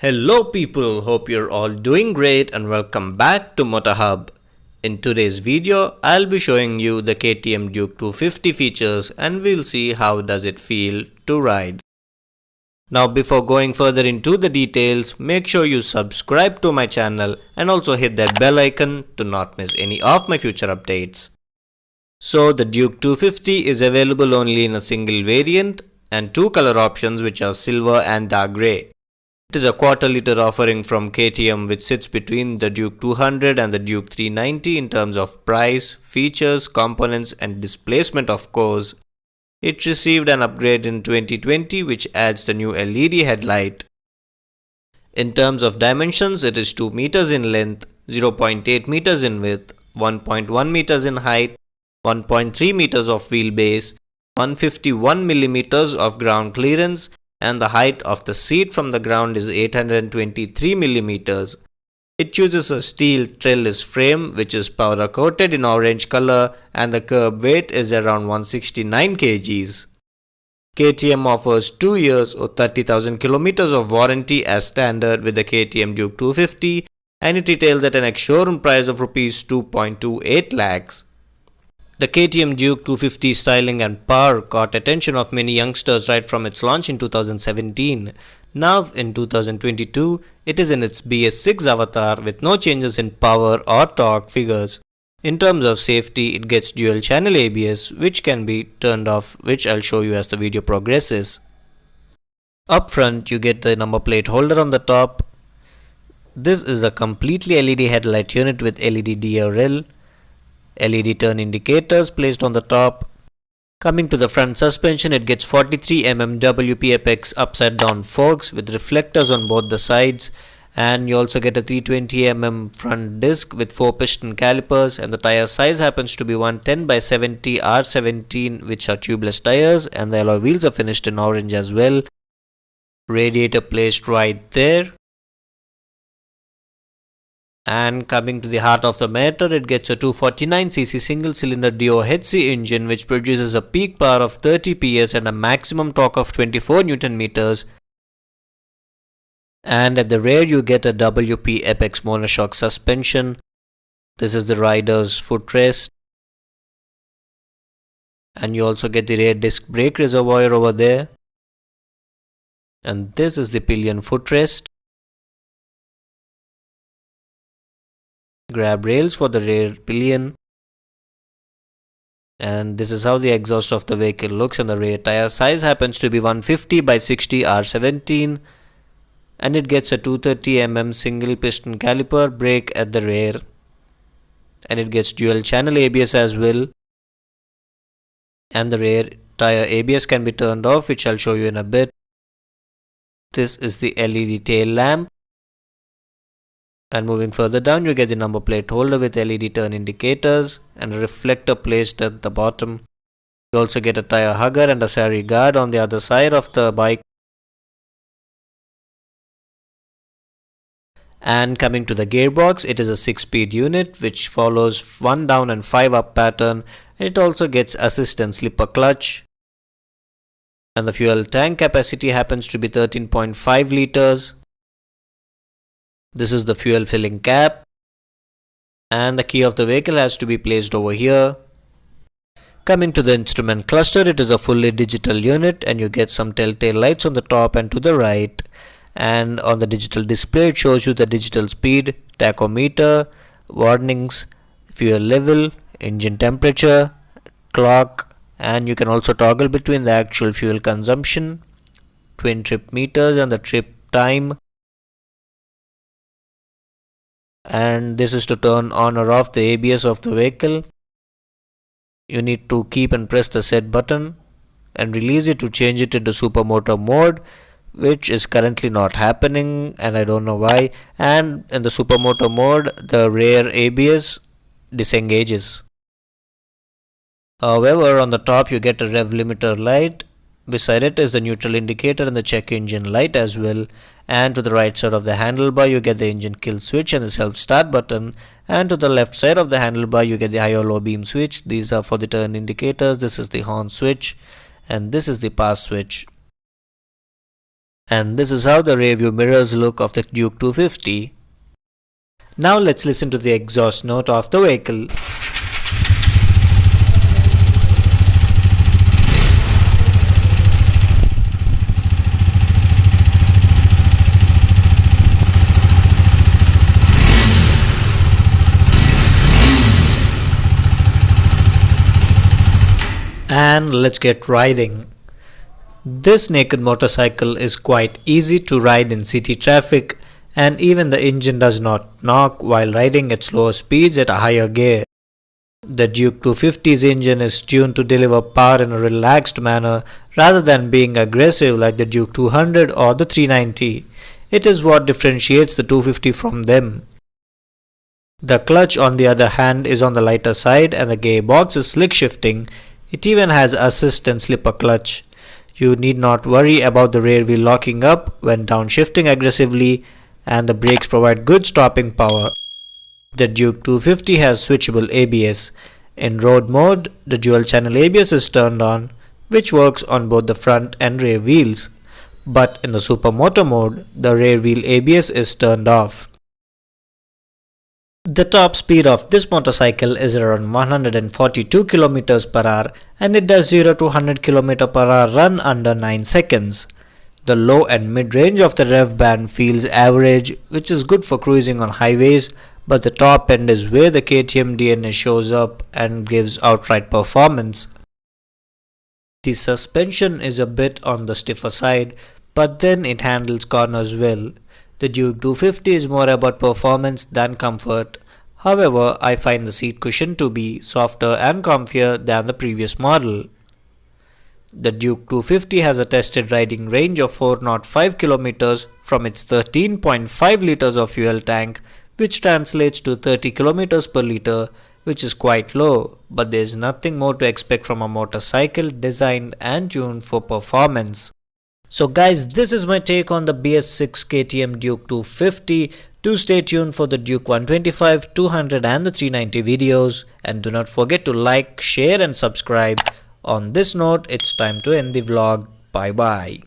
Hello people, hope you're all doing great and welcome back to MotorHub. In today's video, I'll be showing you the KTM Duke 250 features and we'll see how does it feel to ride. Now before going further into the details, make sure you subscribe to my channel and also hit that bell icon to not miss any of my future updates. So the Duke 250 is available only in a single variant and two color options which are silver and dark grey. It is a quarter-litre offering from KTM which sits between the Duke 200 and the Duke 390 in terms of price, features, components and displacement of course. It received an upgrade in 2020 which adds the new LED headlight. In terms of dimensions, it is 2 meters in length, 0.8 meters in width, 1.1 meters in height, 1.3 meters of wheelbase, 151 millimeters of ground clearance, and the height of the seat from the ground is 823 millimeters. It uses a steel trellis frame which is powder coated in orange color and the curb weight is around 169 kgs. KTM offers 2 years or 30,000 kilometers of warranty as standard with the KTM Duke 250 and it retails at an ex-showroom price of Rs 2.28 lakhs. The KTM Duke 250 styling and power caught attention of many youngsters right from its launch in 2017. Now in 2022, it is in its BS6 avatar with no changes in power or torque figures. In terms of safety, it gets dual channel ABS which can be turned off, which I'll show you as the video progresses. Up front, you get the number plate holder on the top. This is a completely LED headlight unit with LED DRL. LED turn indicators placed on the top. Coming to the front suspension, it gets 43 mm WP Apex upside down forks with reflectors on both the sides, and you also get a 320 mm front disc with 4 piston calipers, and the tire size happens to be 110 by 70 R17 which are tubeless tires, and the alloy wheels are finished in orange as well. Radiator placed right there. And coming to the heart of the matter, it gets a 249cc single-cylinder DOHC engine which produces a peak power of 30 PS and a maximum torque of 24 Nm. And at the rear you get a WP Apex monoshock suspension. This is the rider's footrest. And you also get the rear disc brake reservoir over there. And this is the pillion footrest. Grab rails for the rear pillion, and this is how the exhaust of the vehicle looks, and the rear tire size happens to be 150 by 60 R17 and it gets a 230 mm single piston caliper brake at the rear, and it gets dual channel ABS as well, and the rear tire ABS can be turned off which I'll show you in a bit. This is the LED tail lamp. And moving further down, you get the number plate holder with LED turn indicators and a reflector placed at the bottom. You also get a tire hugger and a sari guard on the other side of the bike. And coming to the gearbox, it is a 6-speed unit which follows 1 down and 5 up pattern. It also gets assist and slipper clutch. And the fuel tank capacity happens to be 13.5 liters. This is the fuel filling cap, and the key of the vehicle has to be placed over here. Coming to the instrument cluster, it is a fully digital unit and you get some telltale lights on the top and to the right, and on the digital display it shows you the digital speed, tachometer, warnings, fuel level, engine temperature, clock, and you can also toggle between the actual fuel consumption, twin trip meters and the trip time. And this is to turn on or off the ABS of the vehicle. You need to keep and press the set button and release it to change it into supermoto mode, which is currently not happening and I don't know why. And in the supermoto mode, the rear ABS disengages. However, on the top you get a rev limiter light. Beside it is the neutral indicator and the check engine light as well, and to the right side of the handlebar you get the engine kill switch and the self start button, and to the left side of the handlebar you get the high or low beam switch. These are for the turn indicators. This is the horn switch and this is the pass switch. And this is how the rear view mirrors look of the Duke 250. Now let's listen to the exhaust note of the vehicle. And let's get riding. This naked motorcycle is quite easy to ride in city traffic, and even the engine does not knock while riding at slower speeds at a higher gear. The Duke 250's engine is tuned to deliver power in a relaxed manner rather than being aggressive like the Duke 200 or the 390. It is what differentiates the 250 from them. The clutch, on the other hand, is on the lighter side and the gearbox is slick shifting. It even has assist and slipper clutch. You need not worry about the rear wheel locking up when downshifting aggressively, and the brakes provide good stopping power. The Duke 250 has switchable ABS. In road mode, the dual channel ABS is turned on, which works on both the front and rear wheels. But in the supermoto mode, the rear wheel ABS is turned off. The top speed of this motorcycle is around 142 km per hour, and it does 0 to 100 km per hour run under 9 seconds. The low and mid range of the rev band feels average, which is good for cruising on highways, but the top end is where the KTM DNA shows up and gives outright performance. The suspension is a bit on the stiffer side, but then it handles corners well. The Duke 250 is more about performance than comfort. However, I find the seat cushion to be softer and comfier than the previous model. The Duke 250 has a tested riding range of 405 km from its 13.5 liters of fuel tank, which translates to 30 km per liter, which is quite low, but there is nothing more to expect from a motorcycle designed and tuned for performance. So guys, this is my take on the BS6 KTM Duke 250. Do stay tuned for the Duke 125, 200 and the 390 videos, and do not forget to like, share and subscribe. On this note, it's time to end the vlog. Bye bye.